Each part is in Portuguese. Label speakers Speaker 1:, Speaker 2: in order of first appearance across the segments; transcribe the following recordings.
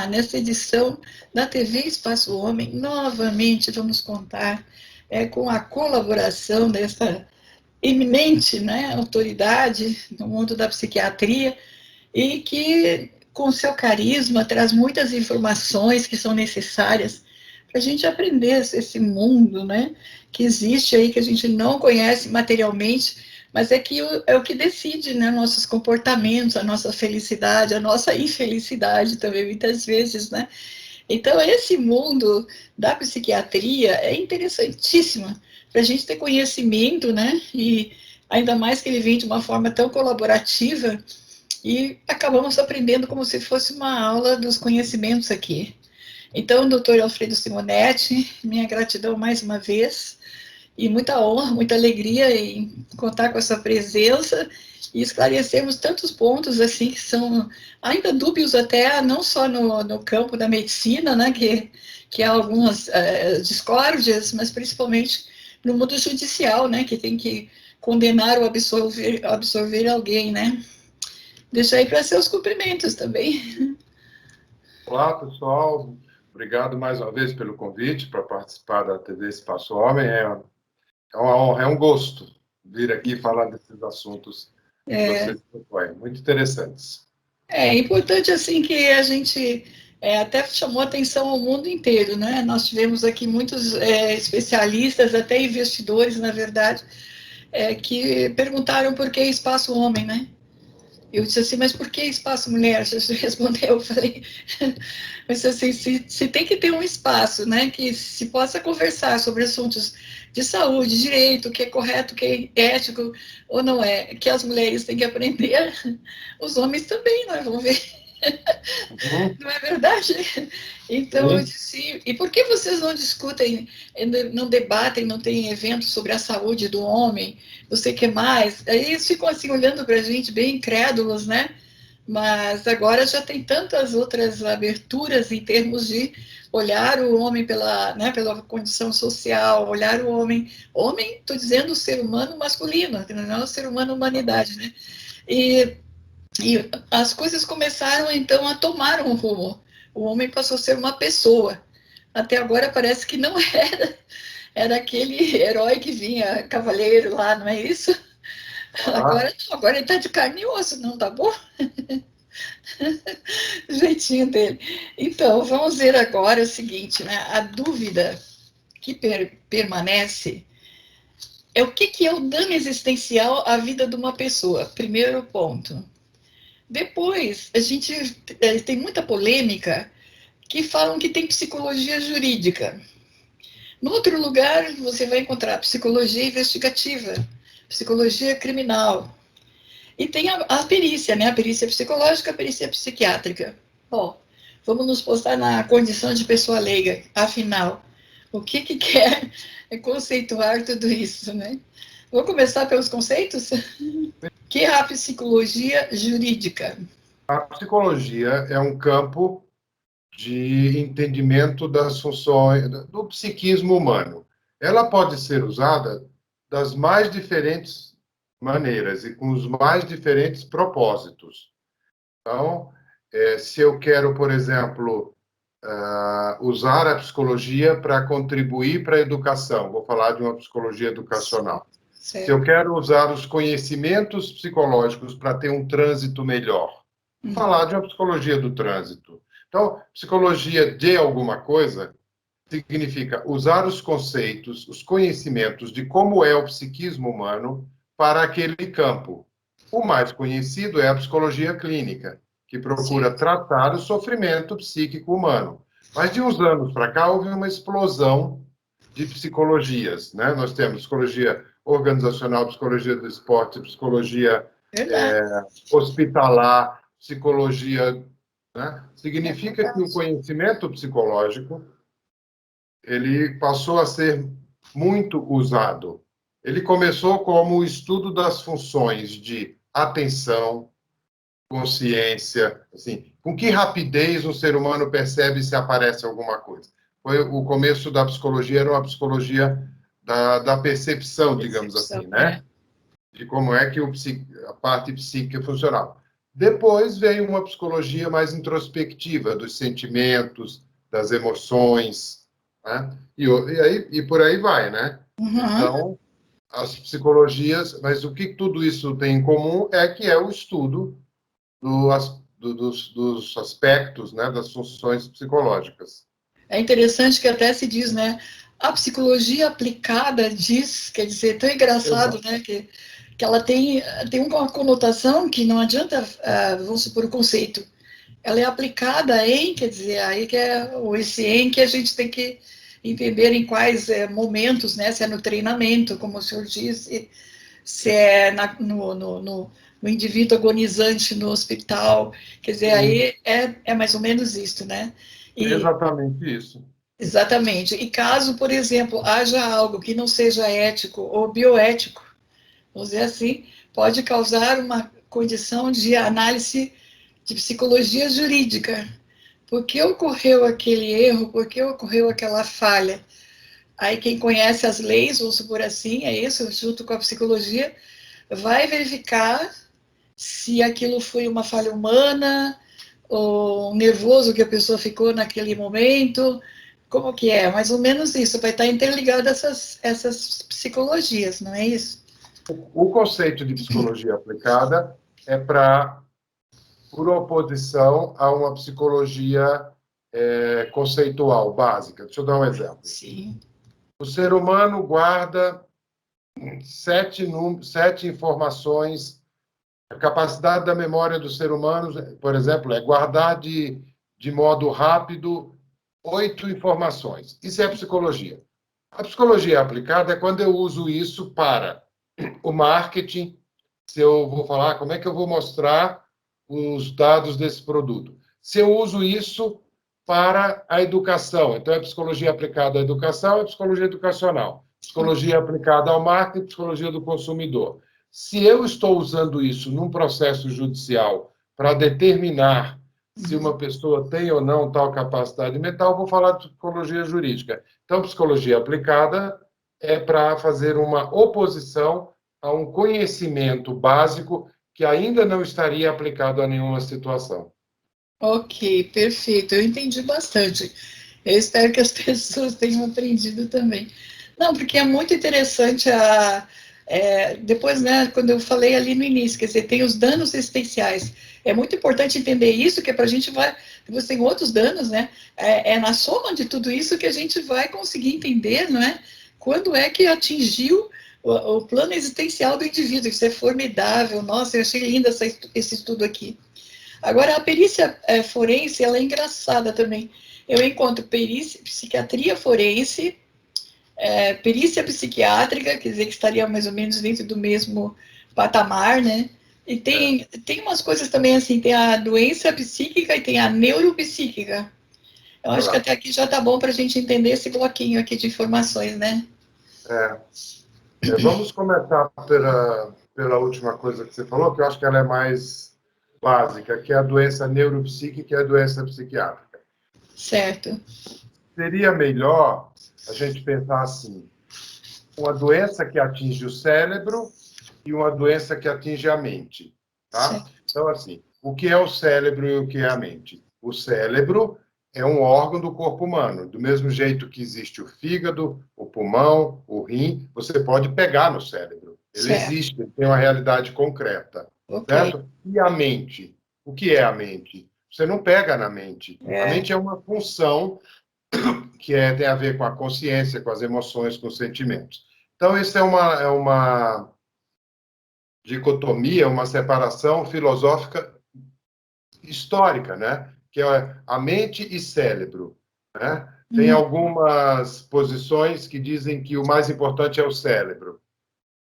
Speaker 1: nessa edição da TV Espaço Homem, novamente vamos contar com a colaboração dessa eminente, né, autoridade no mundo da psiquiatria e que, com seu carisma, traz muitas informações que são necessárias para a gente aprender esse mundo, né, que existe aí, que a gente não conhece materialmente, mas é o que decide, né, nossos comportamentos, a nossa felicidade, a nossa infelicidade também, muitas vezes, né. Então, esse mundo da psiquiatria é interessantíssimo para a gente ter conhecimento, né, e ainda mais que ele vem de uma forma tão colaborativa, e acabamos aprendendo como se fosse uma aula dos conhecimentos aqui. Então, doutor Alfredo Simonetti, minha gratidão mais uma vez, e muita honra, muita alegria em contar com essa presença e esclarecermos tantos pontos assim que são ainda dúbios até, não só no campo da medicina, né, que há algumas discórdias, mas principalmente no mundo judicial, né, que tem que condenar ou absorver alguém, né. Deixa aí para seus cumprimentos também.
Speaker 2: Olá, pessoal. Obrigado mais uma vez pelo convite para participar da TV Espaço Homem. É uma honra, é um gosto vir aqui falar desses assuntos que vocês propõem. Muito interessantes.
Speaker 1: É importante, assim, que a gente até chamou atenção ao mundo inteiro, né? Nós tivemos aqui muitos especialistas, até investidores, na verdade, que perguntaram por que espaço homem, né? Eu disse assim, mas por que espaço mulher? Você respondeu, eu falei, mas assim, se tem que ter um espaço, né, que se possa conversar sobre assuntos de saúde, direito, o que é correto, o que é ético ou não é, que as mulheres têm que aprender, os homens também, nós vamos ver. Não é verdade? Então, eu disse, e por que vocês não discutem, não debatem, não tem eventos sobre a saúde do homem, não sei o que mais? Aí eles ficam assim, olhando para a gente, bem incrédulos, né? Mas agora já tem tantas outras aberturas em termos de olhar o homem né, pela condição social, olhar o homem, estou dizendo o ser humano masculino, não é o ser humano humanidade, né? E as coisas começaram, então, a tomar um rumo. O homem passou a ser uma pessoa. Até agora parece que não era. Era aquele herói que vinha, cavaleiro lá, não é isso? Agora não, agora ele está de carne e osso, não tá bom? O jeitinho dele. Então, vamos ver agora o seguinte, né? A dúvida que permanece é o que é o dano existencial à vida de uma pessoa. Primeiro ponto. Depois, a gente tem muita polêmica que falam que tem psicologia jurídica. No outro lugar, você vai encontrar psicologia investigativa, psicologia criminal. E tem a perícia, né? A perícia psicológica, a perícia psiquiátrica. Bom, vamos nos postar na condição de pessoa leiga. Afinal, o que quer conceituar tudo isso, né? Vou começar pelos conceitos? Que é a psicologia jurídica?
Speaker 2: A psicologia é um campo de entendimento das funções do psiquismo humano. Ela pode ser usada das mais diferentes maneiras e com os mais diferentes propósitos. Então, se eu quero, por exemplo, usar a psicologia para contribuir para a educação, vou falar de uma psicologia educacional.
Speaker 1: Certo.
Speaker 2: Se eu quero usar os conhecimentos psicológicos para ter um trânsito melhor, vou falar de uma psicologia do trânsito. Então, psicologia de alguma coisa significa usar os conceitos, os conhecimentos de como é o psiquismo humano para aquele campo. O mais conhecido é a psicologia clínica, que procura tratar o sofrimento psíquico humano. Mas de uns anos para cá houve uma explosão de psicologias, né? Nós temos psicologia organizacional, psicologia do esporte, psicologia hospitalar, psicologia, né? Significa que o conhecimento psicológico ele passou a ser muito usado. Ele começou como o estudo das funções de atenção, consciência, assim, com que rapidez um ser humano percebe se aparece alguma coisa. Foi o começo da psicologia, era uma psicologia da percepção, digamos assim, né? De como é que a parte psíquica funcionava. Depois vem uma psicologia mais introspectiva, dos sentimentos, das emoções, né? E por aí vai, né?
Speaker 1: Uhum.
Speaker 2: Então, as psicologias, mas o que tudo isso tem em comum é que é o estudo dos aspectos, né, das funções psicológicas.
Speaker 1: É interessante que até se diz, né? A psicologia aplicada diz, quer dizer, tão engraçado,
Speaker 2: Exato.
Speaker 1: né? Que ela tem uma conotação que não adianta, vamos supor, o conceito. Ela é aplicada em, quer dizer, aí que é o esse em que a gente tem que entender em quais momentos, né? Se é no treinamento, como o senhor disse, se é no indivíduo agonizante no hospital, quer dizer,
Speaker 2: Sim,
Speaker 1: aí é mais ou menos isso, né?
Speaker 2: é
Speaker 1: E
Speaker 2: exatamente isso.
Speaker 1: exatamente. E caso, por exemplo, haja algo que não seja ético ou bioético, vamos dizer assim, pode causar uma condição de análise de psicologia jurídica. Por que ocorreu aquele erro? Por que ocorreu aquela falha? Aí quem conhece as leis, vamos supor assim, é isso, junto com a psicologia, vai verificar se aquilo foi uma falha humana, ou um nervoso que a pessoa ficou naquele momento, como que é? Mais ou menos isso, vai estar interligado essas psicologias, não é isso?
Speaker 2: O conceito de psicologia aplicada é por oposição a uma psicologia conceitual básica. Deixa eu dar um exemplo.
Speaker 1: Sim.
Speaker 2: O ser humano guarda sete informações. A capacidade da memória do ser humano, por exemplo, é guardar de modo rápido 8 informações. Isso é a psicologia. A psicologia aplicada é quando eu uso isso para o marketing. Se eu vou falar como é que eu vou mostrar os dados desse produto. Se eu uso isso para a educação, então é psicologia aplicada à educação, é psicologia educacional. Psicologia aplicada ao marketing, psicologia do consumidor. Se eu estou usando isso num processo judicial para determinar se uma pessoa tem ou não tal capacidade mental, vou falar de psicologia jurídica. Então, psicologia aplicada é para fazer uma oposição a um conhecimento básico que ainda não estaria aplicado a nenhuma situação.
Speaker 1: Ok, perfeito. Eu entendi bastante. Eu espero que as pessoas tenham aprendido também. Não, porque é muito interessante depois, né, quando eu falei ali no início, quer dizer, tem os danos existenciais. É muito importante entender isso, que é para a gente vai. Depois tem outros danos, né? É na soma de tudo isso que a gente vai conseguir entender, não é? Quando é que atingiu o plano existencial do indivíduo. Isso é formidável. Nossa, eu achei lindo esse estudo aqui. Agora, a perícia forense, ela é engraçada também. Eu encontro perícia, psiquiatria forense, perícia psiquiátrica, quer dizer que estaria mais ou menos dentro do mesmo patamar, né? E
Speaker 2: É,
Speaker 1: tem umas coisas também assim, tem a doença psíquica e tem a neuropsíquica. Eu acho que até
Speaker 2: exato.
Speaker 1: aqui já tá bom para a gente entender esse bloquinho aqui de informações, né?
Speaker 2: É, vamos começar pela última coisa que você falou, que eu acho que ela é mais básica, que é a doença neuropsíquica e a doença psiquiátrica.
Speaker 1: Certo.
Speaker 2: Seria melhor a gente pensar assim, uma doença que atinge o cérebro e uma doença que atinge a mente, tá?
Speaker 1: Certo.
Speaker 2: Então, assim, o que é o cérebro e o que é a mente? O cérebro é um órgão do corpo humano. Do mesmo jeito que existe o fígado, o pulmão, o rim, você pode pegar no cérebro. Ele
Speaker 1: Certo.
Speaker 2: existe, ele tem uma realidade concreta,
Speaker 1: Ok.
Speaker 2: certo? E a mente? O que é a mente? Você não pega na mente. A
Speaker 1: É.
Speaker 2: mente é uma função que tem a ver com a consciência, com as emoções, com os sentimentos. Então, isso é uma dicotomia, uma separação filosófica histórica, né? Que é a mente e cérebro, né? Tem
Speaker 1: Uhum.
Speaker 2: algumas posições que dizem que o mais importante é o cérebro,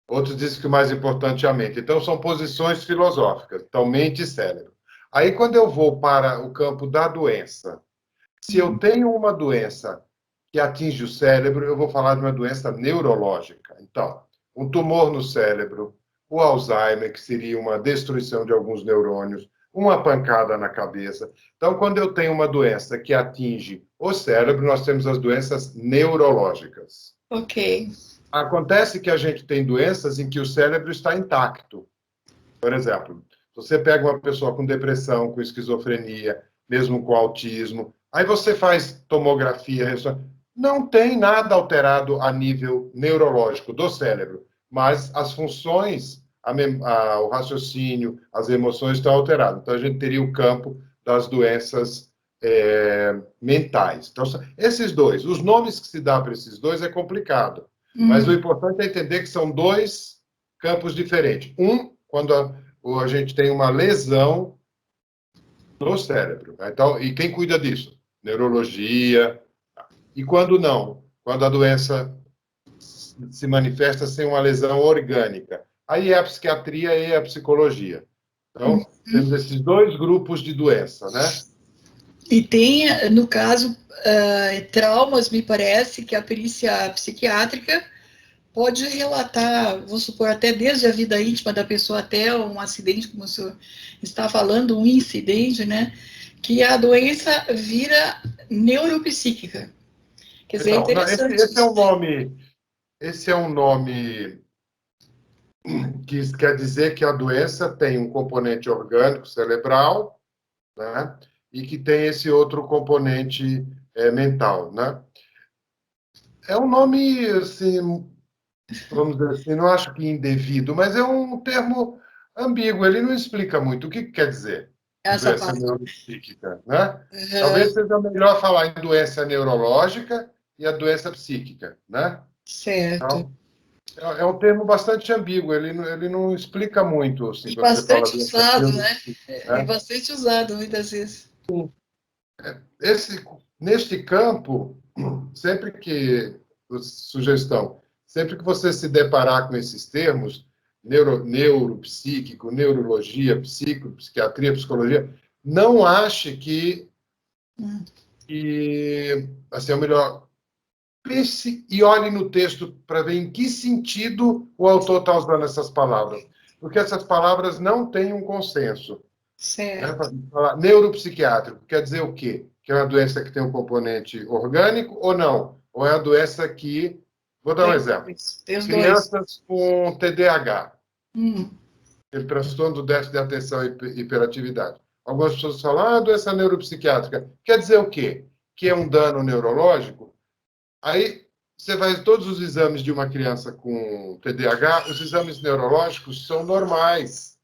Speaker 2: outros dizem que o mais importante é a mente. Então, são posições filosóficas, então, mente e cérebro. Aí, quando eu vou para o campo da doença, se eu tenho uma doença que atinge o cérebro, eu vou falar de uma doença neurológica. Então, um tumor no cérebro, o Alzheimer, que seria uma destruição de alguns neurônios, uma pancada na cabeça. Então, quando eu tenho uma doença que atinge o cérebro, nós temos as doenças neurológicas.
Speaker 1: Ok.
Speaker 2: Acontece que a gente tem doenças em que o cérebro está intacto. Por exemplo, Você pega uma pessoa com depressão, com esquizofrenia, mesmo com autismo, aí você faz tomografia, não tem nada alterado a nível neurológico do cérebro, mas as funções, o raciocínio, as emoções estão alteradas. Então, a gente teria o campo das doenças mentais. Então, esses dois, os nomes que se dá para esses dois é complicado, mas o importante é entender que são dois campos diferentes. Quando a gente tem uma lesão no cérebro. Então, e quem cuida disso? Neurologia. E quando não? Quando a doença se manifesta sem uma lesão orgânica. Aí é a psiquiatria e a psicologia. Então, temos esses dois grupos de doença, né?
Speaker 1: E tem, no caso, traumas, me parece, que a perícia psiquiátrica pode relatar, vou supor, até desde a vida íntima da pessoa até um acidente, como o senhor está falando, um incidente, né? Que a doença vira neuropsíquica. Quer dizer, é
Speaker 2: Então,
Speaker 1: interessante.
Speaker 2: esse é um nome que quer dizer que a doença tem um componente orgânico cerebral, né? E que tem esse outro componente mental, né? É um nome, assim, vamos dizer assim, não acho que indevido, mas é um termo ambíguo, ele não explica muito o que quer dizer
Speaker 1: Essa
Speaker 2: doença
Speaker 1: parte.
Speaker 2: neuropsíquica, né?
Speaker 1: Uhum.
Speaker 2: Talvez seja melhor falar em doença neurológica e a doença psíquica, né?
Speaker 1: Certo.
Speaker 2: Então, é um termo bastante ambíguo, ele não explica muito, assim,
Speaker 1: E
Speaker 2: quando você fala
Speaker 1: bastante
Speaker 2: doença
Speaker 1: usado, né?
Speaker 2: neuropsíquica,
Speaker 1: E
Speaker 2: né?
Speaker 1: bastante usado, muitas vezes.
Speaker 2: Neste campo, sempre que, sugestão, sempre que você se deparar com esses termos, neuropsíquico, neurologia, psiquiatria, psicologia, não ache que assim, é o melhor. Pense e olhe no texto para ver em que sentido o autor está usando essas palavras. Porque essas palavras não têm um consenso. Né?
Speaker 1: Certo.
Speaker 2: Falar neuropsiquiátrico quer dizer o quê? Que é uma doença que tem um componente orgânico ou não? Ou é uma doença que... Vou dar um exemplo.
Speaker 1: Tem os dois.
Speaker 2: Crianças com TDAH,
Speaker 1: Hum.
Speaker 2: aquele transtorno do déficit de atenção e hiperatividade. Algumas pessoas falam, doença neuropsiquiátrica. Quer dizer o quê? Que é um dano neurológico? Aí você faz todos os exames de uma criança com TDAH, os exames neurológicos são normais.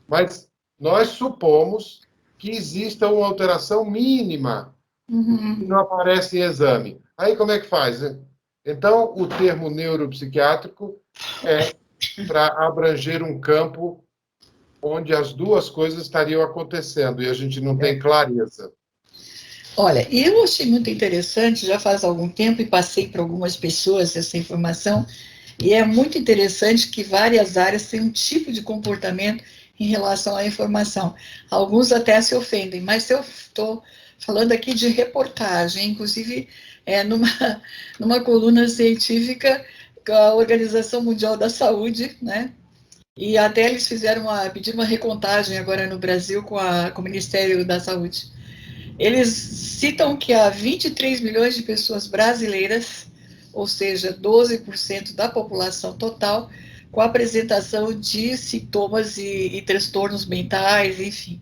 Speaker 2: Mas nós supomos que exista uma alteração mínima que não aparece em exame. Aí como é que faz? Então, o termo neuropsiquiátrico é para abranger um campo onde as duas coisas estariam acontecendo e a gente não tem clareza.
Speaker 1: Olha, eu achei muito interessante, já faz algum tempo, e passei para algumas pessoas essa informação, e é muito interessante que várias áreas têm um tipo de comportamento em relação à informação. Alguns até se ofendem, mas eu estou falando aqui de reportagem, inclusive numa coluna científica com a Organização Mundial da Saúde, né? E até eles pediram uma recontagem agora no Brasil com o Ministério da Saúde. Eles citam que há 23 milhões de pessoas brasileiras, ou seja, 12% da população total, com a apresentação de sintomas e transtornos mentais, enfim.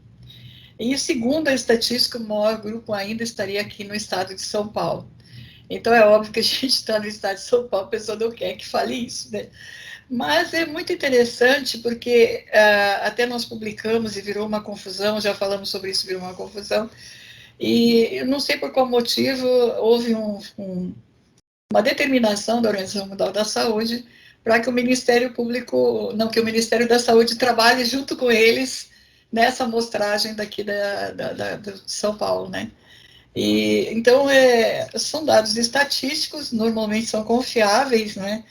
Speaker 1: E segundo a estatística, o maior grupo ainda estaria aqui no estado de São Paulo. Então é óbvio que a gente está no estado de São Paulo, a pessoa não quer que fale isso, né? Mas é muito interessante porque até nós publicamos e virou uma confusão, já falamos sobre isso, virou uma confusão, e eu não sei por qual motivo houve uma determinação da Organização Mundial da Saúde para que o Ministério Público, não, que o Ministério da Saúde trabalhe junto com eles nessa amostragem daqui de São Paulo, né? E, então, são dados estatísticos, normalmente são confiáveis, né?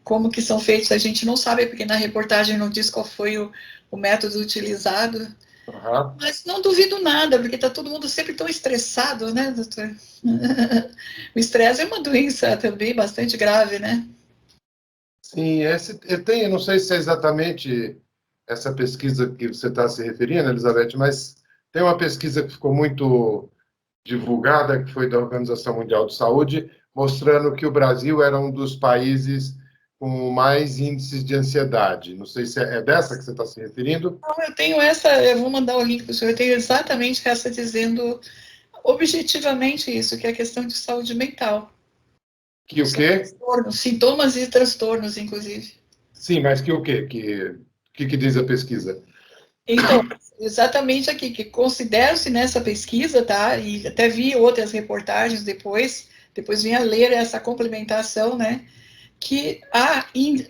Speaker 1: Como que são feitos, a gente não sabe, porque na reportagem não diz qual foi o método utilizado,
Speaker 2: Uhum.
Speaker 1: mas não duvido nada, porque está todo mundo sempre tão estressado, né, doutor? O estresse é uma doença também bastante grave, né?
Speaker 2: Sim, eu não sei se é exatamente essa pesquisa que você está se referindo, Elizabeth, mas tem uma pesquisa que ficou muito divulgada, que foi da Organização Mundial de Saúde, mostrando que o Brasil era um dos países com mais índices de ansiedade. Não sei se é dessa que você está se referindo.
Speaker 1: Não, eu tenho essa, eu vou mandar o link para o senhor, eu tenho exatamente essa dizendo objetivamente isso, que é a questão de saúde mental.
Speaker 2: Que o quê?
Speaker 1: Sintomas e transtornos, inclusive.
Speaker 2: Sim, mas que o quê? Que diz a pesquisa?
Speaker 1: Então, exatamente aqui, que considera-se nessa pesquisa, tá? E até vi outras reportagens depois vim a ler essa complementação, né? Que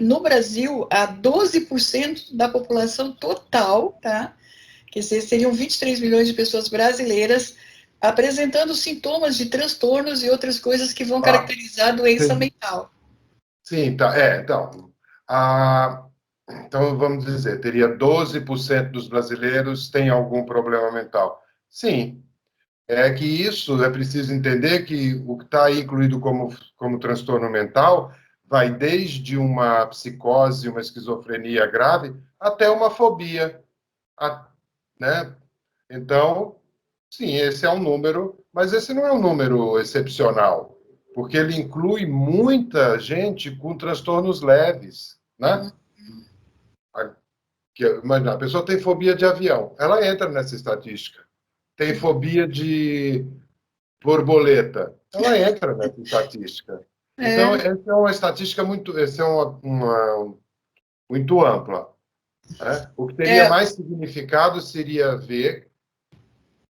Speaker 1: no Brasil, há 12% da população total, tá? Que seriam 23 milhões de pessoas brasileiras apresentando sintomas de transtornos e outras coisas que vão caracterizar a doença mental.
Speaker 2: Sim, tá. Então, então, vamos dizer, teria 12% dos brasileiros têm algum problema mental. Sim, é que isso é preciso entender que o que está incluído como transtorno mental vai desde uma psicose, uma esquizofrenia grave, até uma fobia, né? Então, sim, esse é um número, mas esse não é um número excepcional, porque ele inclui muita gente com transtornos leves, né? Imagina, a pessoa tem fobia de avião, ela entra nessa estatística. Tem fobia de borboleta, ela entra nessa estatística. Então, essa é uma estatística essa é muito ampla, né? O que teria mais significado seria ver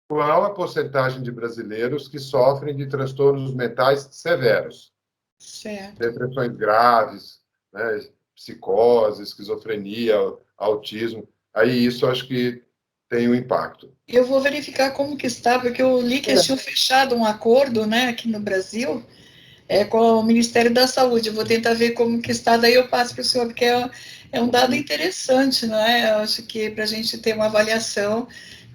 Speaker 2: qual a porcentagem de brasileiros que sofrem de transtornos mentais severos.
Speaker 1: Certo.
Speaker 2: Depressões graves, né? Psicose, esquizofrenia, autismo. Aí isso acho que tem um impacto.
Speaker 1: Eu vou verificar como que está, porque eu li que eles tinham fechado um acordo, né, aqui no Brasil, com o Ministério da Saúde. Eu vou tentar ver como que está, daí eu passo para o senhor, porque é um dado interessante, não é? Eu acho que para a gente ter uma avaliação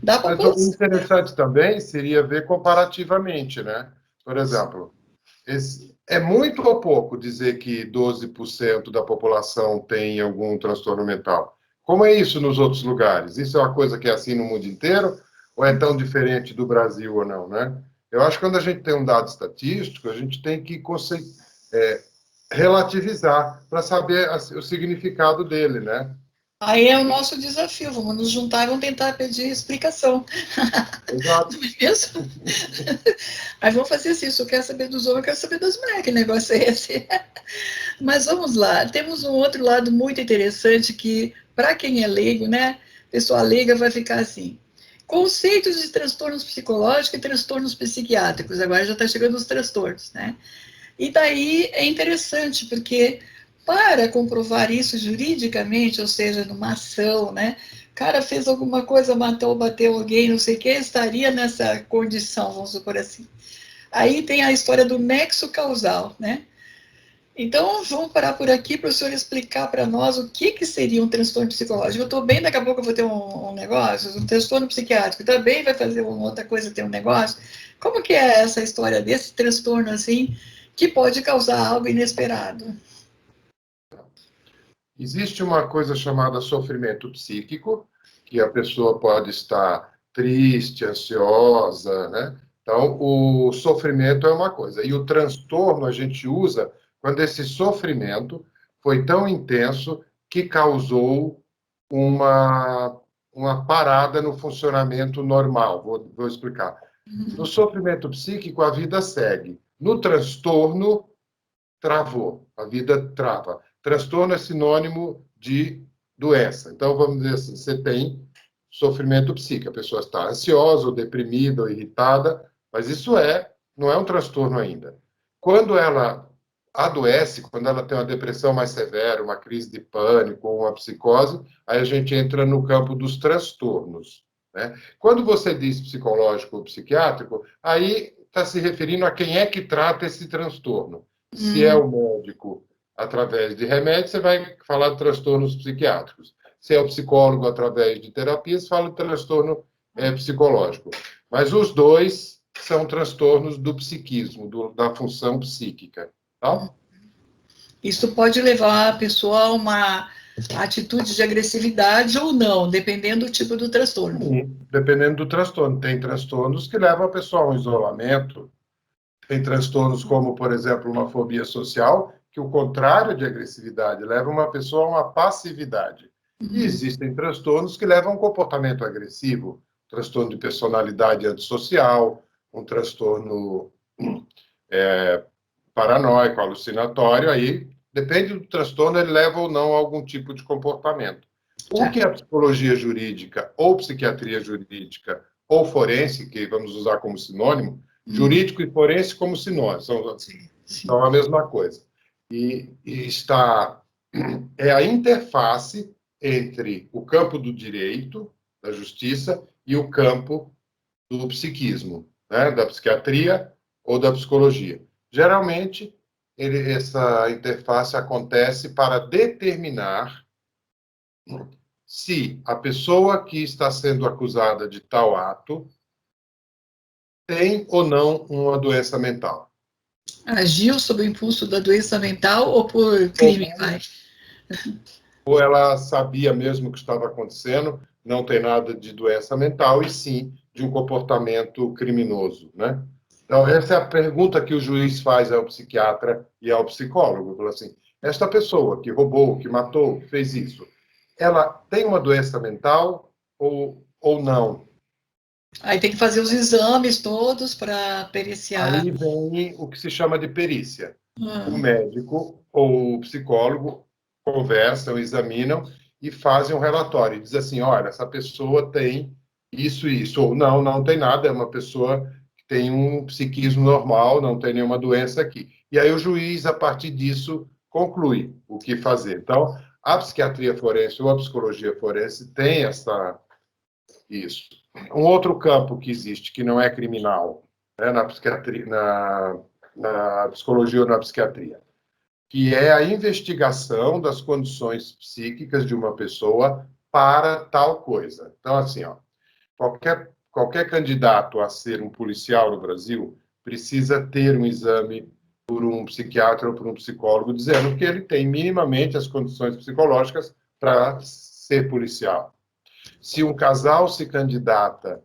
Speaker 1: da população.
Speaker 2: Mas o interessante também seria ver comparativamente, né? Por exemplo, é muito ou pouco dizer que 12% da população tem algum transtorno mental. Como é isso nos outros lugares? Isso é uma coisa que é assim no mundo inteiro? Ou é tão diferente do Brasil ou não, né? Eu acho que quando a gente tem um dado estatístico, a gente tem que relativizar para saber o significado dele, né?
Speaker 1: Aí é o nosso desafio, vamos nos juntar e vamos tentar pedir explicação.
Speaker 2: Exato.
Speaker 1: Não é mesmo? Aí vamos fazer assim, se eu quero saber dos homens, eu quero saber das mulheres, que negócio é esse? Mas vamos lá, temos um outro lado muito interessante que, para quem é leigo, né, pessoa leiga vai ficar assim, conceitos de transtornos psicológicos e transtornos psiquiátricos, agora já está chegando os transtornos, né? E daí é interessante, porque para comprovar isso juridicamente, ou seja, numa ação, né? O cara fez alguma coisa, matou, bateu alguém, não sei o que, estaria nessa condição, vamos supor assim. Aí tem a história do nexo causal, né? Então, vamos parar por aqui para o senhor explicar para nós o que seria um transtorno psicológico. Eu estou bem, daqui a pouco eu vou ter um negócio, um transtorno psiquiátrico, também vai fazer uma outra coisa, ter um negócio. Como que é essa história desse transtorno, assim, que pode causar algo inesperado?
Speaker 2: Existe uma coisa chamada sofrimento psíquico, que a pessoa pode estar triste, ansiosa, né? Então, o sofrimento é uma coisa. E o transtorno a gente usa quando esse sofrimento foi tão intenso que causou uma parada no funcionamento normal. Vou explicar. No sofrimento psíquico, a vida segue. No transtorno, travou, a vida trava. Transtorno é sinônimo de doença. Então, vamos dizer assim, você tem sofrimento psíquico, a pessoa está ansiosa, ou deprimida, ou irritada, mas isso não é um transtorno ainda. Quando ela adoece, quando ela tem uma depressão mais severa, uma crise de pânico, ou uma psicose, aí a gente entra no campo dos transtornos, né? Quando você diz psicológico ou psiquiátrico, aí está se referindo a quem é que trata esse transtorno. Se é o médico através de remédios, você vai falar de transtornos psiquiátricos. Se é o psicólogo através de terapias, fala de transtorno psicológico. Mas os dois são transtornos do psiquismo, da função psíquica. Tá?
Speaker 1: Isso pode levar a pessoa a uma atitude de agressividade ou não, dependendo do tipo do transtorno.
Speaker 2: Sim, dependendo do transtorno. Tem transtornos que levam a pessoa a um isolamento, tem transtornos como, por exemplo, uma fobia social, que o contrário de agressividade leva uma pessoa a uma passividade. E existem transtornos que levam a um comportamento agressivo, transtorno de personalidade antissocial, um transtorno paranoico, alucinatório, aí depende do transtorno, ele leva ou não a algum tipo de comportamento. O que a psicologia jurídica, ou psiquiatria jurídica, ou forense, que vamos usar como sinônimo, jurídico e forense como sinônimo, são a mesma coisa. E é a interface entre o campo do direito, da justiça, e o campo do psiquismo, né, da psiquiatria ou da psicologia. Geralmente, essa interface acontece para determinar se a pessoa que está sendo acusada de tal ato tem ou não uma doença mental.
Speaker 1: Agiu sob o impulso da doença mental ou por crime, pai?
Speaker 2: Ou ela sabia mesmo o que estava acontecendo, não tem nada de doença mental, e sim de um comportamento criminoso, né? Então, essa é a pergunta que o juiz faz ao psiquiatra e ao psicólogo. Fala assim, esta pessoa que roubou, que matou, que fez isso, ela tem uma doença mental ou não?
Speaker 1: Aí tem que fazer os exames todos para periciar.
Speaker 2: Aí vem o que se chama de perícia. O médico ou o psicólogo conversam, examinam e fazem um relatório. E diz assim, olha, essa pessoa tem isso e isso. Ou não, não tem nada, é uma pessoa que tem um psiquismo normal, não tem nenhuma doença aqui. E aí o juiz, a partir disso, conclui o que fazer. Então, a psiquiatria forense ou a psicologia forense tem isso. Um outro campo que existe, que não é criminal, né, na psiquiatria, na psicologia ou na psiquiatria, que é a investigação das condições psíquicas de uma pessoa para tal coisa. Então, assim, ó, qualquer candidato a ser um policial no Brasil precisa ter um exame por um psiquiatra ou por um psicólogo dizendo que ele tem minimamente as condições psicológicas para ser policial. Se um casal se candidata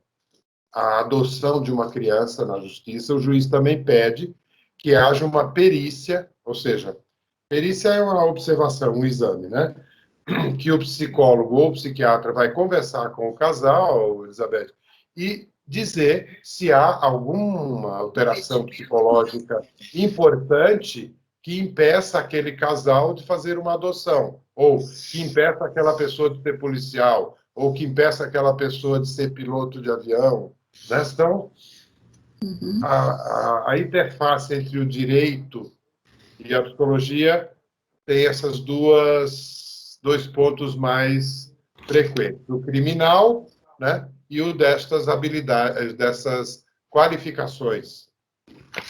Speaker 2: à adoção de uma criança na justiça, o juiz também pede que haja uma perícia, ou seja, perícia é uma observação, um exame, né? Que o psicólogo ou o psiquiatra vai conversar com o casal, Elizabeth, e dizer se há alguma alteração psicológica importante que impeça aquele casal de fazer uma adoção, ou que impeça aquela pessoa de ser policial, ou que impeça aquela pessoa de ser piloto de avião. Né? Então, a interface entre o direito e a psicologia tem essas dois pontos mais frequentes, o criminal, né, e o destas habilidades, dessas qualificações.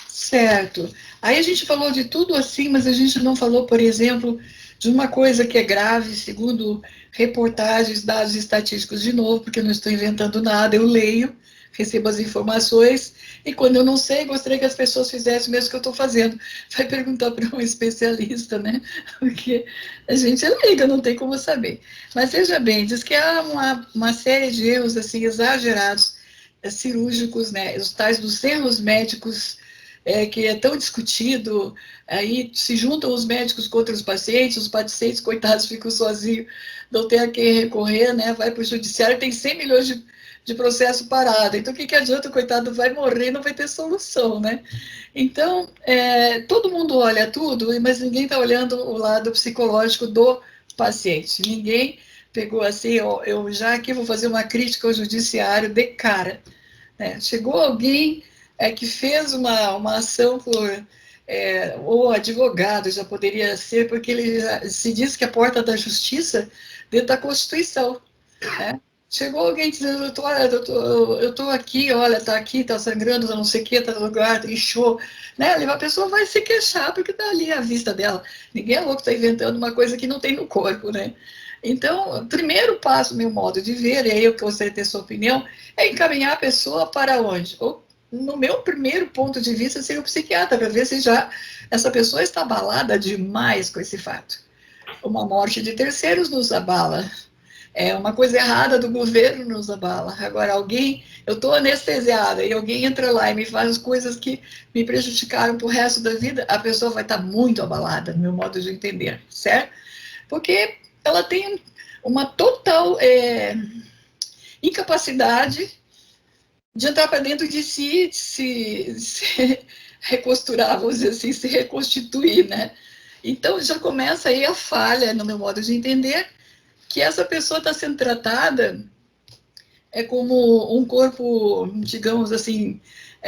Speaker 1: Certo. Aí a gente falou de tudo assim, mas a gente não falou, por exemplo, de uma coisa que é grave, segundo reportagens, dados estatísticos, de novo, porque eu não estou inventando nada, eu leio, recebo as informações, e quando eu não sei, gostaria que as pessoas fizessem o mesmo que eu estou fazendo. Vai perguntar para um especialista, né? Porque a gente é leiga, não tem como saber. Mas veja bem, diz que há uma série de erros assim, exagerados, cirúrgicos, né? Os tais dos erros médicos, que é tão discutido, aí se juntam os médicos contra os pacientes, coitados, ficam sozinhos, não tem a quem recorrer, né, vai para o judiciário, tem 100 milhões de processo parado, então o que adianta, o coitado vai morrer, não vai ter solução, né? Então, todo mundo olha tudo, mas ninguém está olhando o lado psicológico do paciente, ninguém pegou assim, ó, eu já aqui vou fazer uma crítica ao judiciário de cara, né? Chegou alguém que fez uma ação por ou advogado, já poderia ser, porque ele se diz que a porta da justiça dentro da Constituição, né? Chegou alguém dizendo, eu tô aqui, olha, tá aqui, tá sangrando, tá não sei o que, tá no lugar, tá inchou, né? A pessoa vai se queixar porque tá ali à vista dela. Ninguém é louco, tá inventando uma coisa que não tem no corpo, né? Então, primeiro passo, meu modo de ver, e aí eu gostaria de ter sua opinião, é encaminhar a pessoa para onde? No meu primeiro ponto de vista, seria o psiquiatra, para ver se já essa pessoa está abalada demais com esse fato. Uma morte de terceiros nos abala. uma coisa errada do governo nos abala. Agora, eu estou anestesiada e alguém entra lá e me faz coisas que me prejudicaram para o resto da vida, a pessoa vai estar muito abalada, no meu modo de entender, certo? Porque ela tem uma total incapacidade de entrar para dentro de si, se recosturar, vamos dizer assim, se reconstituir, né? Então, já começa aí a falha, no meu modo de entender, que essa pessoa está sendo tratada como um corpo, digamos assim,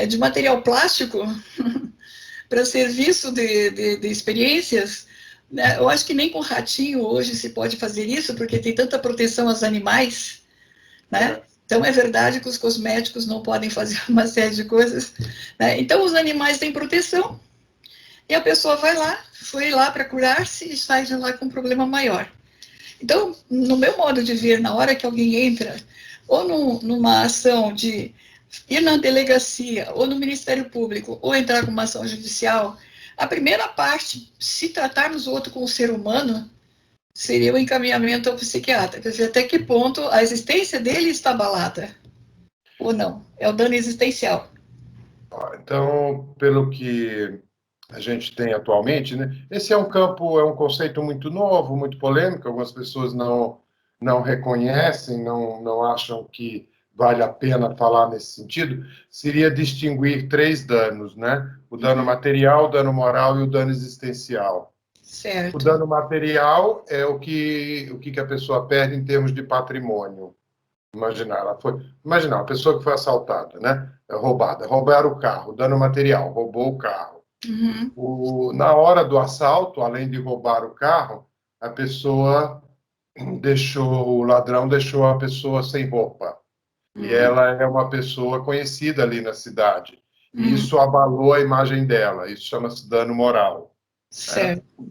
Speaker 1: de material plástico para serviço de experiências, né? Eu acho que nem com ratinho hoje se pode fazer isso, porque tem tanta proteção aos animais, né? Então, é verdade que os cosméticos não podem fazer uma série de coisas, né? Então, os animais têm proteção e a pessoa foi lá para curar-se e sai de lá com um problema maior. Então, no meu modo de ver, na hora que alguém entra, ou numa ação de ir na delegacia, ou no Ministério Público, ou entrar com uma ação judicial, a primeira parte, se tratarmos o outro como ser humano, seria o encaminhamento ao psiquiatra. Quer dizer, até que ponto a existência dele está abalada, ou não. É o dano existencial.
Speaker 2: Então, pelo que a gente tem atualmente, né? Esse é um conceito muito novo, muito polêmico. Algumas pessoas não reconhecem, não acham que vale a pena falar nesse sentido. Seria distinguir três danos, né? O dano material, o dano moral e o dano existencial.
Speaker 1: Certo.
Speaker 2: O dano material é o que a pessoa perde em termos de patrimônio. Imaginar, a pessoa que foi assaltada, né? Roubada, roubaram o carro, dano material, roubou o carro. Na hora do assalto, além de roubar o carro, o ladrão deixou a pessoa sem roupa. E ela é uma pessoa conhecida ali na cidade. E isso abalou a imagem dela. Isso chama-se dano moral.
Speaker 1: Certo.
Speaker 2: Né?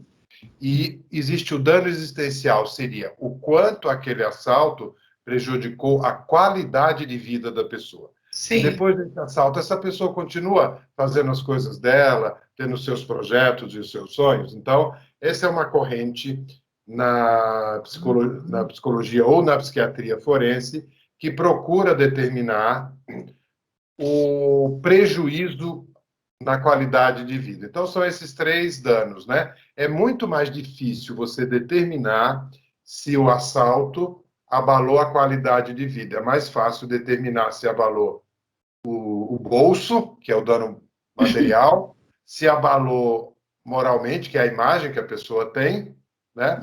Speaker 2: E existe o dano existencial, seria o quanto aquele assalto prejudicou a qualidade de vida da pessoa.
Speaker 1: Sim.
Speaker 2: Depois desse assalto, essa pessoa continua fazendo as coisas dela, tendo seus projetos e os seus sonhos. Então, essa é uma corrente na psicologia ou na psiquiatria forense que procura determinar o prejuízo na qualidade de vida. Então, são esses três danos, né? É muito mais difícil você determinar se o assalto abalou a qualidade de vida. É mais fácil determinar se abalou o bolso, que é o dano material, se abalou moralmente, que é a imagem que a pessoa tem, né?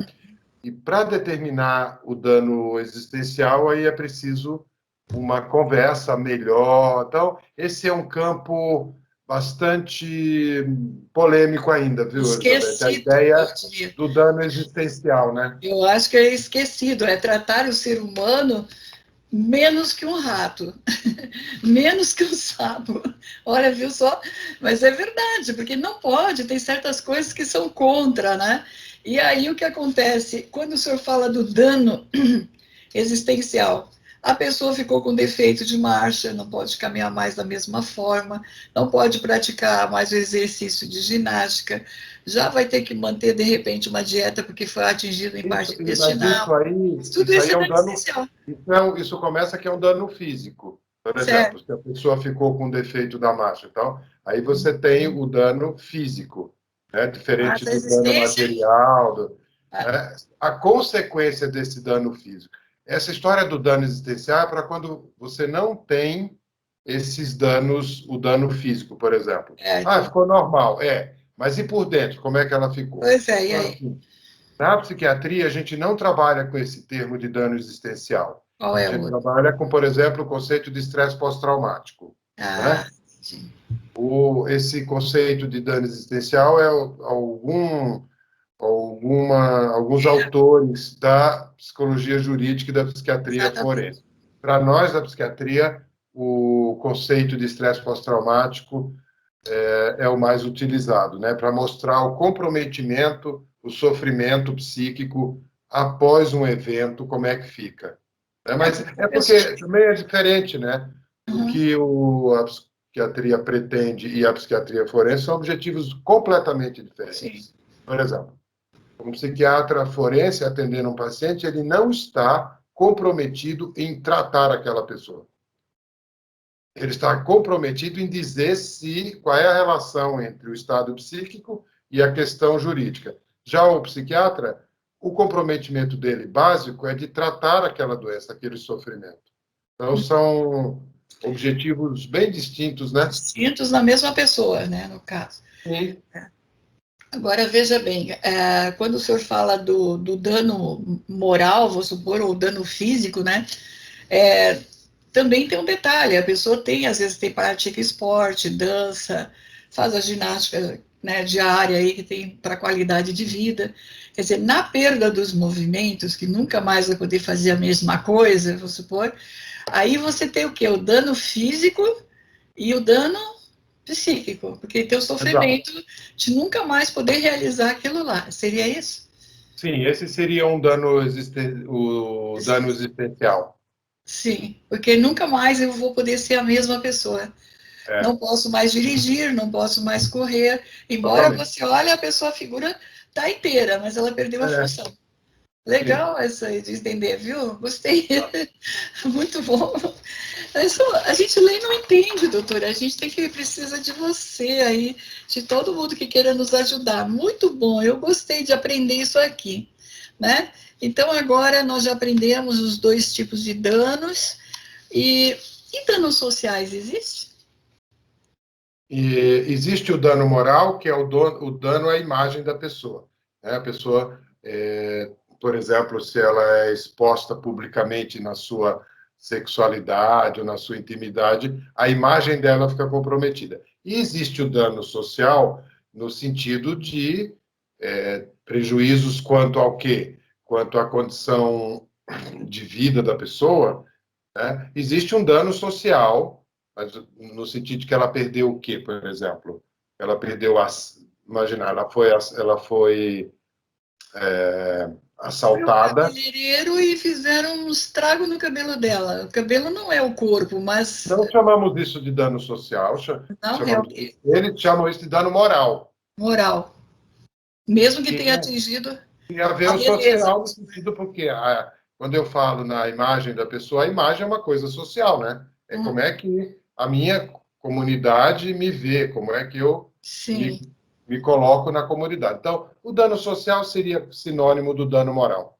Speaker 2: E para determinar o dano existencial, aí é preciso uma conversa melhor. Então, esse é um campo bastante polêmico ainda, viu, Elizabeth? A ideia do dano existencial, né?
Speaker 1: Eu acho que é esquecido, é tratar o ser humano menos que um rato, menos que um sapo. Olha, viu só? Mas é verdade, porque não pode, tem certas coisas que são contra, né? E aí o que acontece? Quando o senhor fala do dano existencial, a pessoa ficou com defeito de marcha, não pode caminhar mais da mesma forma, não pode praticar mais o exercício de ginástica, já vai ter que manter, de repente, uma dieta porque foi atingido em parte intestinal.
Speaker 2: Tudo isso aí é um dano. Isso começa que é um dano físico. Por exemplo, se a pessoa ficou com defeito da marcha, então, aí você tem o dano físico, né? Diferente do dano material. Né? A consequência desse dano físico. Essa história do dano existencial é para quando você não tem esses danos, o dano físico, por exemplo. Ficou normal. Mas e por dentro, como é que ela ficou?
Speaker 1: Pois é, e aí?
Speaker 2: Na psiquiatria, a gente não trabalha com esse termo de dano existencial.
Speaker 1: Qual é
Speaker 2: a gente trabalha com, por exemplo, o conceito de estresse pós-traumático. Né?
Speaker 1: Sim.
Speaker 2: Esse conceito de dano existencial é alguns autores da psicologia jurídica e da psiquiatria forense. Para nós, da psiquiatria, o conceito de estresse pós-traumático é o mais utilizado, né? Para mostrar o comprometimento, o sofrimento psíquico após um evento, como é que fica. Mas é porque também é diferente, né? O que a psiquiatria pretende e a psiquiatria forense são objetivos completamente diferentes. Sim. Por exemplo, um psiquiatra forense atendendo um paciente, ele não está comprometido em tratar aquela pessoa. Ele está comprometido em dizer qual é a relação entre o estado psíquico e a questão jurídica. Já o psiquiatra, o comprometimento dele básico é de tratar aquela doença, aquele sofrimento. Então, são objetivos bem distintos, né?
Speaker 1: Distintos na mesma pessoa, né, no caso.
Speaker 2: Sim.
Speaker 1: Agora, veja bem, quando o senhor fala do dano moral, vou supor, ou dano físico, né, também tem um detalhe, a pessoa às vezes pratica esporte, dança, faz a ginástica, né, diária aí, que tem para qualidade de vida. Quer dizer, na perda dos movimentos, que nunca mais vai poder fazer a mesma coisa, vou supor, aí você tem o quê? O dano físico e o dano psíquico, porque tem o sofrimento de nunca mais poder realizar aquilo lá. Seria isso?
Speaker 2: Sim, esse seria o dano existencial.
Speaker 1: Sim, porque nunca mais eu vou poder ser a mesma pessoa. Não posso mais dirigir, não posso mais correr. Embora você olhe, a figura está inteira, mas ela perdeu a função. Legal essa aí de entender, viu? Gostei. Muito bom. A gente lê e não entende, doutora. A gente precisa de você aí, de todo mundo que queira nos ajudar. Muito bom, eu gostei de aprender isso aqui, né? Então, agora nós já aprendemos os 2 tipos de danos. E danos sociais, existe?
Speaker 2: E existe o dano moral, que é o dano à imagem da pessoa. Né? A pessoa, por exemplo, se ela é exposta publicamente na sua sexualidade ou na sua intimidade, a imagem dela fica comprometida. E existe o dano social no sentido de prejuízos quanto ao quê? Quanto à condição de vida da pessoa, né? Existe um dano social, mas no sentido de que ela perdeu o quê, por exemplo? Ela perdeu imagina, ela foi assaltada.
Speaker 1: Cabeleireiro e fizeram um estrago no cabelo dela. O cabelo não é o corpo, mas
Speaker 2: Não chamamos isso de dano social,
Speaker 1: não é o
Speaker 2: eles chamam isso de dano moral.
Speaker 1: moral. Mesmo que
Speaker 2: Que
Speaker 1: tenha atingido
Speaker 2: tem a ver
Speaker 1: a
Speaker 2: o
Speaker 1: beleza.
Speaker 2: social no sentido porque quando eu falo na imagem da pessoa, a imagem é uma coisa social, né? É como é que a minha comunidade me vê, como é que eu
Speaker 1: Sim.
Speaker 2: me coloco na comunidade. Então, o dano social seria sinônimo do dano moral.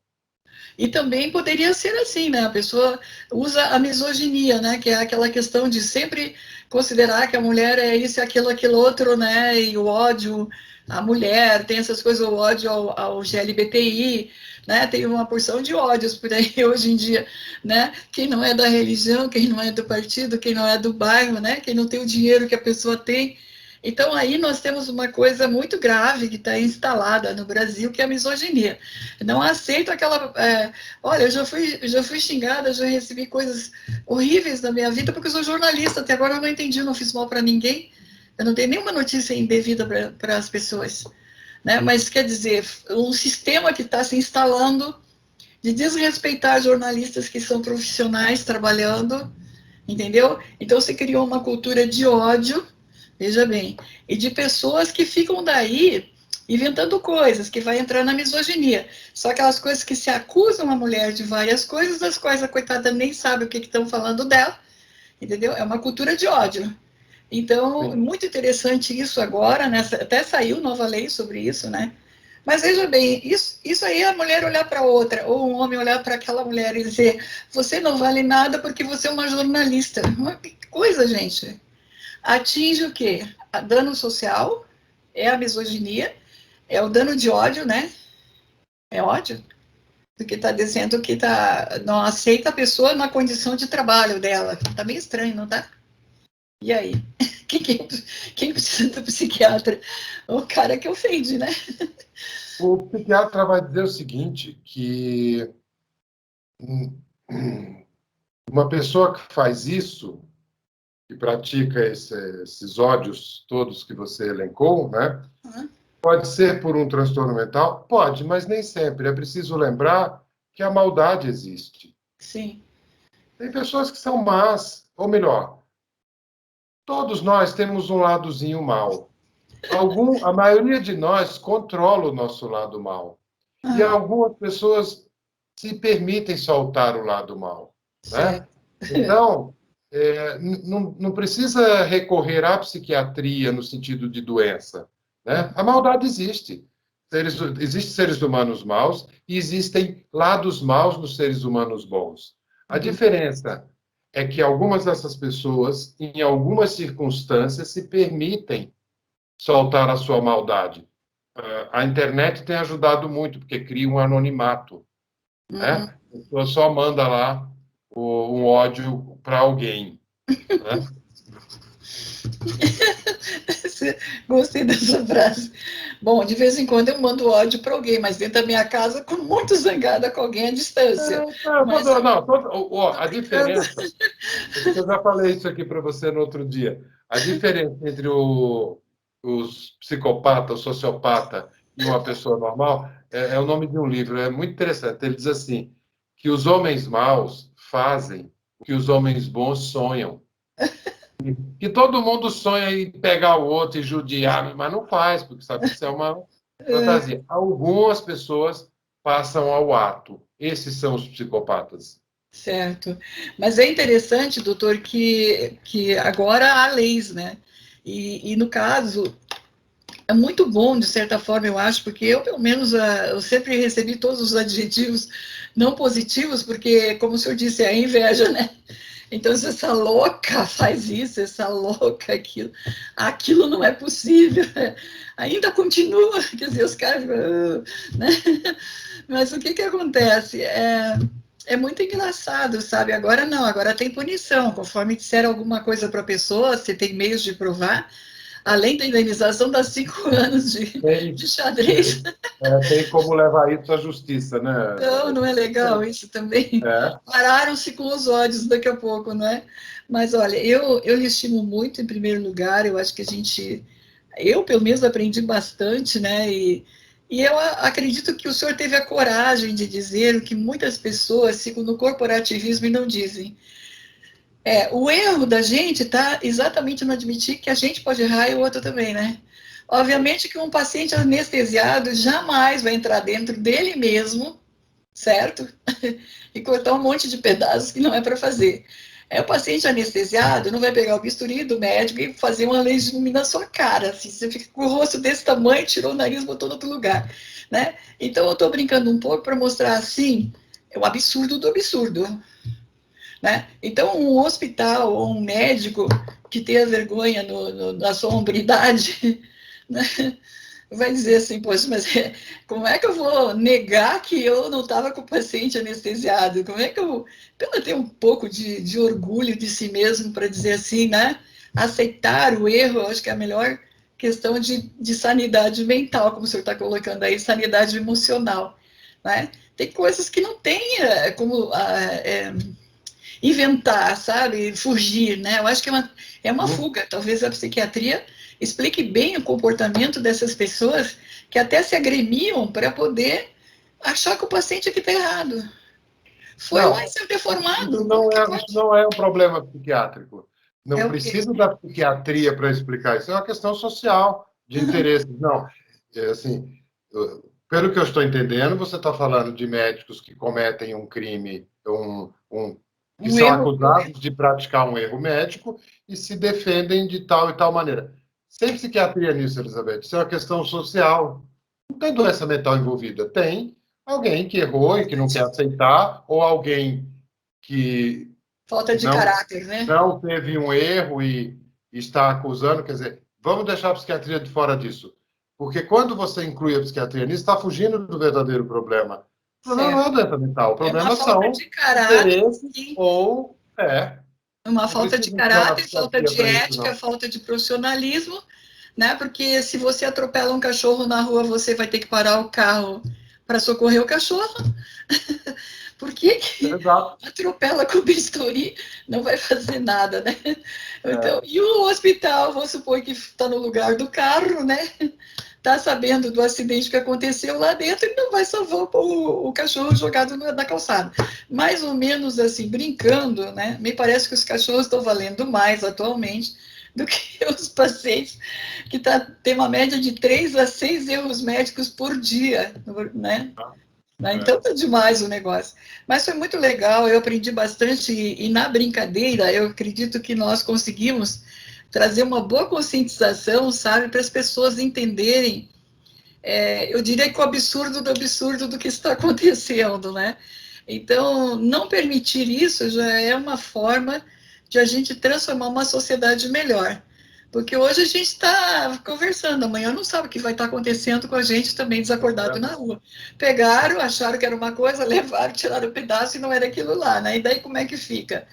Speaker 1: E também poderia ser assim, né? A pessoa usa a misoginia, né? Que é aquela questão de sempre considerar que a mulher é isso, aquilo outro, né? E o ódio à mulher, tem essas coisas, o ódio ao GLBTI, né? Tem uma porção de ódios por aí hoje em dia, né? Quem não é da religião, quem não é do partido, quem não é do bairro, né? Quem não tem o dinheiro que a pessoa tem. Então, aí nós temos uma coisa muito grave que está instalada no Brasil, que é a misoginia. Não aceito aquela. Olha, eu já fui xingada, já recebi coisas horríveis na minha vida, porque eu sou jornalista, até agora eu não entendi, não fiz mal para ninguém, eu não tenho nenhuma notícia indevida para as pessoas. Né? Mas, quer dizer, um sistema que está se instalando de desrespeitar jornalistas que são profissionais trabalhando, entendeu? Então, se criou uma cultura de ódio. Veja bem, e de pessoas que ficam daí inventando coisas, que vai entrar na misoginia. Só aquelas coisas que se acusam a mulher de várias coisas, das quais a coitada nem sabe o que estão falando dela, entendeu? É uma cultura de ódio. Então,
Speaker 2: Sim.
Speaker 1: muito interessante isso agora, né? Até saiu nova lei sobre isso, né? Mas veja bem, isso aí é a mulher olhar para outra, ou um homem olhar para aquela mulher e dizer: você não vale nada porque você é uma jornalista. Que coisa, gente. Atinge o quê? A dano social, é a misoginia, é o dano de ódio, né? É ódio, porque está dizendo que não aceita a pessoa na condição de trabalho dela. Está meio estranho, não tá? E aí? Quem precisa do psiquiatra? O cara que ofende, né?
Speaker 2: O psiquiatra vai dizer o seguinte, que uma pessoa que faz isso, que pratica esses ódios todos que você elencou, né? Pode ser por um transtorno mental? Pode, mas nem sempre. É preciso lembrar que a maldade existe.
Speaker 1: Sim.
Speaker 2: Tem pessoas que são más, ou melhor, todos nós temos um ladozinho mal. A maioria de nós controla o nosso lado mal. E algumas pessoas se permitem soltar o lado mal, né?
Speaker 1: Certo.
Speaker 2: Então, não precisa recorrer à psiquiatria no sentido de doença, né? A maldade existe. Existem seres humanos maus e existem lados maus nos seres humanos bons. A
Speaker 1: Uhum.
Speaker 2: diferença é que algumas dessas pessoas, em algumas circunstâncias, se permitem soltar a sua maldade. A internet tem ajudado muito, porque cria um anonimato,
Speaker 1: Uhum.
Speaker 2: né? A pessoa só manda lá um ódio para alguém, né?
Speaker 1: Gostei dessa frase. Bom, de vez em quando eu mando ódio para alguém, mas dentro da minha casa, com muito zangada com alguém à distância. Mas
Speaker 2: A
Speaker 1: brincando.
Speaker 2: diferença, eu já falei isso aqui para você no outro dia, a diferença entre os psicopatas, o sociopata e uma pessoa normal é o nome de um livro, é muito interessante. Ele diz assim, que os homens maus fazem o que os homens bons sonham. Que todo mundo sonha em pegar o outro e judiar, mas não faz, porque sabe que isso é uma fantasia. Algumas pessoas passam ao ato. Esses são os psicopatas.
Speaker 1: Certo. Mas é interessante, doutor, que agora há leis, né? E no caso, é muito bom, de certa forma, eu acho, porque eu, pelo menos, eu sempre recebi todos os adjetivos não positivos, porque, como o senhor disse, é a inveja, né? Então, se essa louca faz isso, essa louca aquilo não é possível. Ainda continua, quer dizer, os caras, né? Mas o que que acontece? É muito engraçado, sabe? Agora não, agora tem punição. Conforme disser alguma coisa para a pessoa, você tem meios de provar, além da indenização, dá 5 anos
Speaker 2: Tem,
Speaker 1: de xadrez.
Speaker 2: tem como levar isso à justiça, né?
Speaker 1: Então, não é legal isso também?
Speaker 2: É.
Speaker 1: Pararam-se com os ódios daqui a pouco, não é? Mas olha, eu lhe estimo muito em primeiro lugar, eu acho que eu pelo menos aprendi bastante, né? E eu acredito que o senhor teve a coragem de dizer o que muitas pessoas ficam no corporativismo e não dizem. O erro da gente está exatamente no admitir que a gente pode errar e o outro também, né? Obviamente que um paciente anestesiado jamais vai entrar dentro dele mesmo, certo? E cortar um monte de pedaços que não é para fazer. O paciente anestesiado não vai pegar o bisturi do médico e fazer uma legime na sua cara. Assim, você fica com o rosto desse tamanho, tirou o nariz, botou no outro lugar. Né? Então, eu estou brincando um pouco para mostrar assim, o absurdo do absurdo. Né? Então, um hospital ou um médico que tenha vergonha na sua hombridade, né? Vai dizer assim, poxa, mas como é que eu vou negar que eu não estava com o paciente anestesiado? Como é que eu, pelo ter um pouco de orgulho de si mesmo para dizer assim, né? Aceitar o erro, eu acho que é a melhor questão de sanidade mental, como o senhor está colocando aí, sanidade emocional, né? Tem coisas que não tem como inventar, sabe? Fugir, né? Eu acho que é uma fuga. Talvez a psiquiatria explique bem o comportamento dessas pessoas que até se agremiam para poder achar que o paciente aqui está errado. Foi lá e
Speaker 2: Não,
Speaker 1: saiu deformado. Como que
Speaker 2: isso
Speaker 1: pode?
Speaker 2: não é um problema psiquiátrico.
Speaker 1: É
Speaker 2: Não
Speaker 1: o quê?
Speaker 2: precisa da psiquiatria para explicar isso. É uma questão social, de interesses. Não, assim, pelo que eu estou entendendo, você está falando de médicos que cometem um crime, que
Speaker 1: Um
Speaker 2: são
Speaker 1: erro.
Speaker 2: acusados de praticar um erro médico e se defendem de tal e tal maneira. Sem psiquiatria nisso, Elizabeth. Isso é uma questão social. Não tem doença mental envolvida. Tem alguém que errou e que não quer aceitar, ou alguém que
Speaker 1: Falta de
Speaker 2: não,
Speaker 1: caráter, né?
Speaker 2: não teve um erro e está acusando. Quer dizer, vamos deixar a psiquiatria de fora disso. Porque quando você inclui a psiquiatria nisso, está fugindo do verdadeiro problema. O problema não é a
Speaker 1: Certo.
Speaker 2: doença mental, o
Speaker 1: É uma
Speaker 2: problema
Speaker 1: falta
Speaker 2: são
Speaker 1: de caráter,
Speaker 2: interesses
Speaker 1: sim.
Speaker 2: ou.
Speaker 1: Uma
Speaker 2: Não
Speaker 1: falta de
Speaker 2: precisa entrar na
Speaker 1: caráter, falta
Speaker 2: psiquiatria
Speaker 1: de
Speaker 2: para isso,
Speaker 1: ética,
Speaker 2: não.
Speaker 1: falta de profissionalismo, né? Porque se você atropela um cachorro na rua, você vai ter que parar o carro para socorrer o cachorro. Por que
Speaker 2: Exato.
Speaker 1: atropela com bisturi? Não vai fazer nada, né? Então,
Speaker 2: É.
Speaker 1: e o hospital, vamos supor que está no lugar do carro, né? Está sabendo do acidente que aconteceu lá dentro e não vai salvar o cachorro jogado na calçada. Mais ou menos assim, brincando, né? Me parece que os cachorros estão valendo mais atualmente do que os pacientes, que tem uma média de 3 a 6 erros médicos por dia, né? Né? Então tá demais o negócio. Mas foi muito legal, eu aprendi bastante e na brincadeira eu acredito que nós conseguimos trazer uma boa conscientização, sabe, para as pessoas entenderem, eu diria que o absurdo do absurdo do que está acontecendo, né? Então, não permitir isso já é uma forma de a gente transformar uma sociedade melhor. Porque hoje a gente está conversando, amanhã não sabe o que vai estar acontecendo com a gente também desacordado na rua. Pegaram, acharam que era uma coisa, levaram, tiraram um pedaço e não era aquilo lá, né? E daí como é que fica?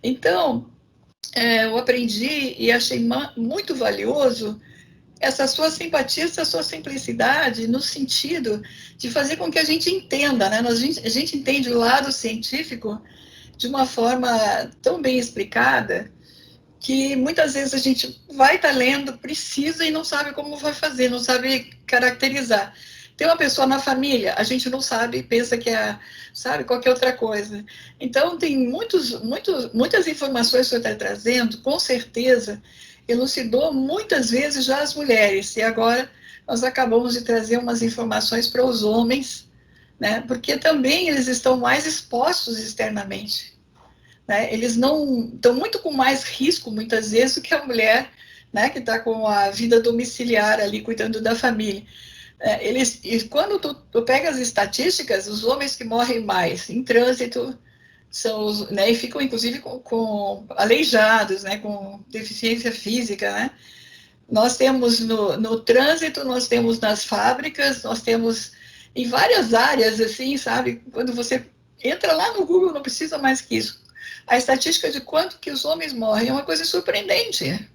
Speaker 1: Então, eu aprendi e achei muito valioso essa sua simpatia, essa sua simplicidade, no sentido de fazer com que a gente entenda, né? A gente entende o lado científico de uma forma tão bem explicada que muitas vezes a gente vai estar lendo, precisa e não sabe como vai fazer, não sabe caracterizar. Tem uma pessoa na família, a gente não sabe, pensa que sabe qualquer outra coisa. Então, tem muitas informações que você está trazendo, com certeza, elucidou muitas vezes já as mulheres, e agora nós acabamos de trazer umas informações para os homens, né? Porque também eles estão mais expostos externamente. Né? Eles não estão muito com mais risco, muitas vezes, do que a mulher, né, que está com a vida domiciliar ali, cuidando da família. E quando tu pega as estatísticas, os homens que morrem mais em trânsito são os, né, e ficam, inclusive, com aleijados, né, com deficiência física, né? Nós temos no trânsito, nós temos nas fábricas, nós temos em várias áreas, assim, sabe? Quando você entra lá no Google, não precisa mais que isso. A estatística de quanto que os homens morrem é uma coisa surpreendente.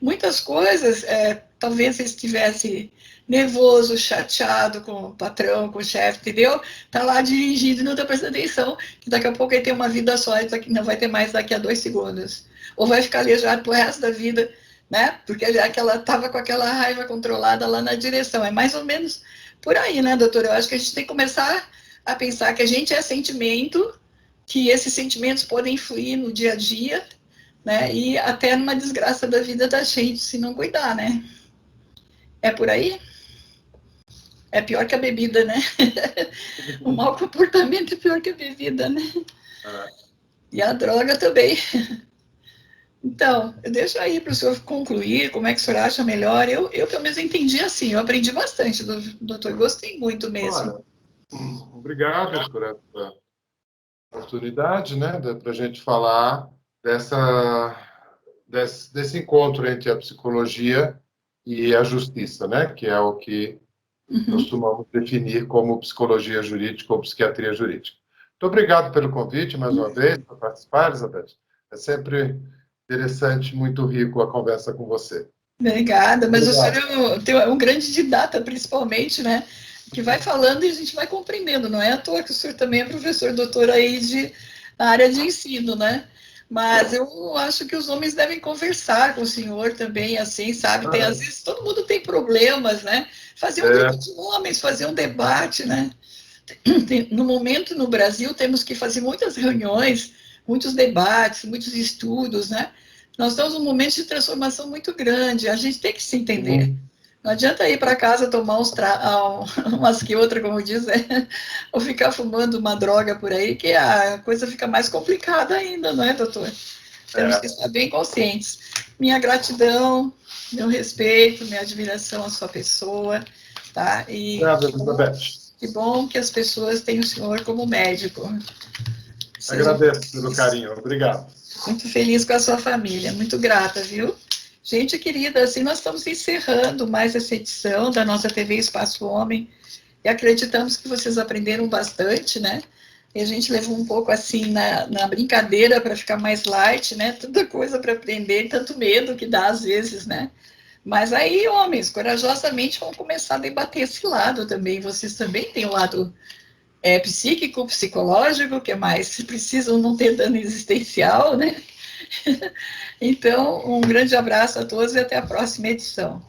Speaker 1: Muitas coisas, talvez você estivesse nervoso, chateado com o patrão, com o chefe, entendeu? Tá lá dirigindo e não tá prestando atenção, que daqui a pouco ele tem uma vida só e não vai ter mais daqui a 2 segundos. Ou vai ficar aleijado pro resto da vida, né? Porque ela tava com aquela raiva controlada lá na direção. É mais ou menos por aí, né, doutora? Eu acho que a gente tem que começar a pensar que a gente é sentimento, que esses sentimentos podem influir no dia a dia, né? E até numa desgraça da vida da gente, se não cuidar, né? É por aí? É pior que a bebida, né? O mau comportamento é pior que a bebida, né? E a droga também. Então, eu deixo aí para o senhor concluir, como é que o senhor acha melhor. Eu pelo menos entendi assim, eu aprendi bastante, doutor, gostei muito mesmo.
Speaker 2: Olha, obrigado por essa oportunidade, né, para a gente falar desse encontro entre a psicologia e a justiça, né, que é o que costumamos definir como psicologia jurídica ou psiquiatria jurídica. Muito obrigado pelo convite, mais uma vez, para participar, Elizabeth. É sempre interessante, muito rico a conversa com você.
Speaker 1: Obrigada, mas obrigado. O senhor é um grande didata, principalmente, né? Que vai falando e a gente vai compreendendo. Não é à toa que o senhor também é professor doutor aí na área de ensino, né? Mas eu acho que os homens devem conversar com o senhor também, assim, sabe? Tem, às vezes todo mundo tem problemas, né? Fazer um grupo de homens, fazer um debate, né? No momento, no Brasil, temos que fazer muitas reuniões, muitos debates, muitos estudos, né? Nós estamos num momento de transformação muito grande, a gente tem que se entender. Não adianta ir para casa tomar umas que outra, como diz, ou ficar fumando uma droga por aí, que a coisa fica mais complicada ainda, não é, doutor? Temos que estar bem conscientes. Minha gratidão, meu respeito, minha admiração à sua pessoa, tá? E
Speaker 2: obrigado, Elizabeth.
Speaker 1: Que bom que as pessoas têm o senhor como médico.
Speaker 2: Agradeço pelo carinho, obrigado.
Speaker 1: Muito feliz com a sua família, muito grata, viu? Gente querida, assim nós estamos encerrando mais essa edição da nossa TV Espaço Homem e acreditamos que vocês aprenderam bastante, né? E a gente levou um pouco assim na brincadeira para ficar mais light, né? Tanta coisa para aprender, tanto medo que dá às vezes, né? Mas aí, homens, corajosamente vão começar a debater esse lado também. Vocês também têm o lado psíquico, psicológico, que é mais precisam não ter dano existencial, né? Então, um grande abraço a todos e até a próxima edição.